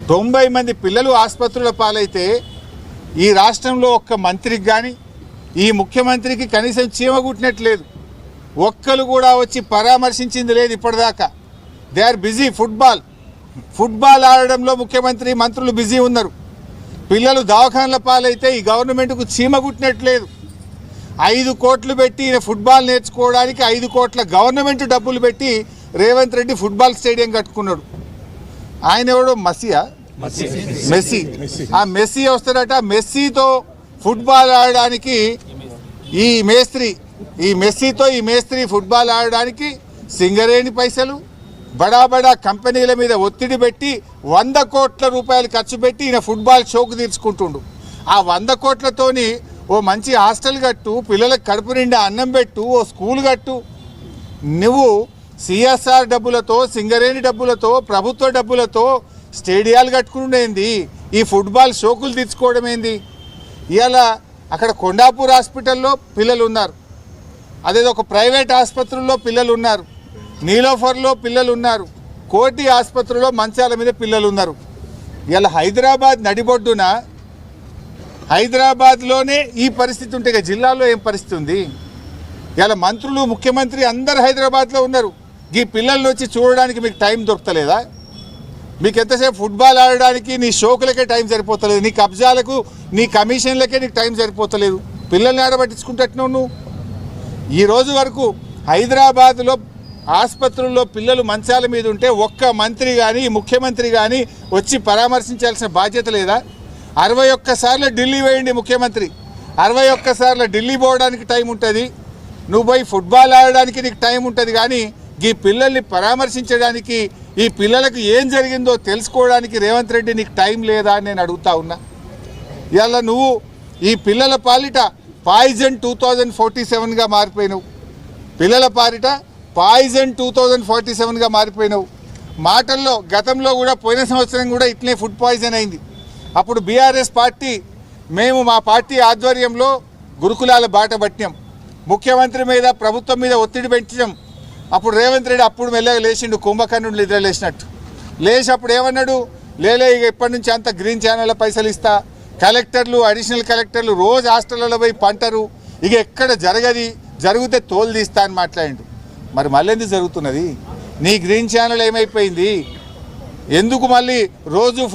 90 మంది పిల్లలు ఆసుపత్రుల పాలైతే ఈ రాష్ట్రంలో ఒక్క మంత్రికి కానీ ఈ ముఖ్యమంత్రికి కనీసం చీమ కుట్టినట్లేదు. ఒక్కరు కూడా వచ్చి పరామర్శించింది లేదు ఇప్పటిదాకా. They are busy. ఫుట్బాల్ ఆడడంలో ముఖ్యమంత్రి మంత్రులు బిజీ ఉన్నారు. పిల్లలు దవాఖానల పాలైతే ఈ గవర్నమెంట్కు చీమ కుట్టినట్లేదు. 5 కోట్లు పెట్టి ఫుట్బాల్ నేర్చుకోవడానికి 5 కోట్ల గవర్నమెంట్ డబ్బులు పెట్టి రేవంత్ రెడ్డి ఫుట్బాల్ స్టేడియం కట్టుకున్నాడు. ఆయన ఎవడో మెస్సీ. ఆ మెస్సీ వస్తాడట. మెస్సీతో ఫుట్బాల్ ఆడడానికి ఈ మేస్త్రి ఫుట్బాల్ ఆడడానికి సింగరేణి పైసలు బడా కంపెనీల మీద ఒత్తిడి పెట్టి 100 కోట్ల రూపాయలు ఖర్చు పెట్టి ఈయన ఫుట్బాల్ షోకు తీర్చుకుంటుండు. ఆ 100 కోట్లతోని ఓ మంచి హాస్టల్ కట్టు, పిల్లలకు కడుపు నిండా అన్నం పెట్టు, ఓ స్కూల్ కట్టు. నువ్వు సిఎస్ఆర్ డబ్బులతో, సింగరేణి డబ్బులతో, ప్రభుత్వ డబ్బులతో స్టేడియాలు కట్టుకునేంది, ఈ ఫుట్బాల్ షోకులు తీర్చుకోవడం ఏంది? ఇవాళ అక్కడ కొండాపూర్ హాస్పిటల్లో పిల్లలు ఉన్నారు, అదేదో ఒక ప్రైవేట్ ఆసుపత్రుల్లో పిల్లలు ఉన్నారు, నీలోఫర్లో పిల్లలు ఉన్నారు, కోటి ఆసుపత్రిలో మంచాల మీద పిల్లలు ఉన్నారు. ఇలా హైదరాబాద్ నడిబొడ్డున, హైదరాబాద్లోనే ఈ పరిస్థితి ఉంటే ఇక జిల్లాలో ఏం పరిస్థితి ఉంది? ఇలా మంత్రులు, ముఖ్యమంత్రి అందరు హైదరాబాద్లో ఉన్నారు. ఈ పిల్లల్ని వచ్చి చూడడానికి మీకు టైం దొరకలేదా? మీకు ఎంతసేపు ఫుట్బాల్ ఆడడానికి నీ షోకులకే టైం సరిపోతలేదు, నీ కబ్జాలకు, నీ కమిషన్లకే నీకు టైం సరిపోతలేదు. పిల్లల్ని ఆడబట్టించుకుంటున్నావు నువ్వు. ఈ రోజు వరకు హైదరాబాద్లో ఆసుపత్రుల్లో పిల్లలు మంచాల మీద ఉంటే ఒక్క మంత్రి కానీ ముఖ్యమంత్రి కానీ వచ్చి పరామర్శించాల్సిన బాధ్యత లేదా? 61 సార్లు ఢిల్లీ వేయండి ముఖ్యమంత్రి. 61 సార్లు ఢిల్లీ పోవడానికి టైం ఉంటుంది, నువ్వు పోయి ఫుట్బాల్ ఆడడానికి నీకు టైం ఉంటుంది. కానీ ఈ పిల్లల్ని పరామర్శించడానికి, ఈ పిల్లలకు ఏం జరిగిందో తెలుసుకోవడానికి రేవంత్ రెడ్డి నీకు టైం లేదా అని నేను అడుగుతా ఉన్నా. ఇవాళ నువ్వు ఈ పిల్లల పాలిట పాయిజన్ 2047గా మారిపోయినావు. పిల్లల పాలిట పాయిజన్ 2047గా మారిపోయినావు. మాటల్లో గతంలో కూడా పోయిన సంవత్సరం కూడా ఇట్లే ఫుడ్ పాయిజన్ అయింది. అప్పుడు బీఆర్ఎస్ పార్టీ, మేము మా పార్టీ ఆధ్వర్యంలో గురుకులాల బాట పట్టినాం, ముఖ్యమంత్రి మీద, ప్రభుత్వం మీద ఒత్తిడి పెంచాం. అప్పుడు రేవంత్ రెడ్డి అప్పుడు మెల్లగా లేచిండు, కుంభకర్ణుడు నిద్ర లేచినట్టు లేచి అప్పుడు ఏమన్నాడు? లేలే ఇక ఇప్పటి నుంచి అంత గ్రీన్ ఛానళ్ళ పైసలు ఇస్తా, కలెక్టర్లు, అడిషనల్ కలెక్టర్లు రోజు హాస్టళ్లలో పోయి పంటరు, ఇక ఎక్కడ జరిగితే తోలు తీస్తా అని మాట్లాడిండు. మరి మళ్ళీ ఎందుకు జరుగుతున్నది? నీ గ్రీన్ ఛానల్ ఏమైపోయింది? ఎందుకు మళ్ళీ రోజు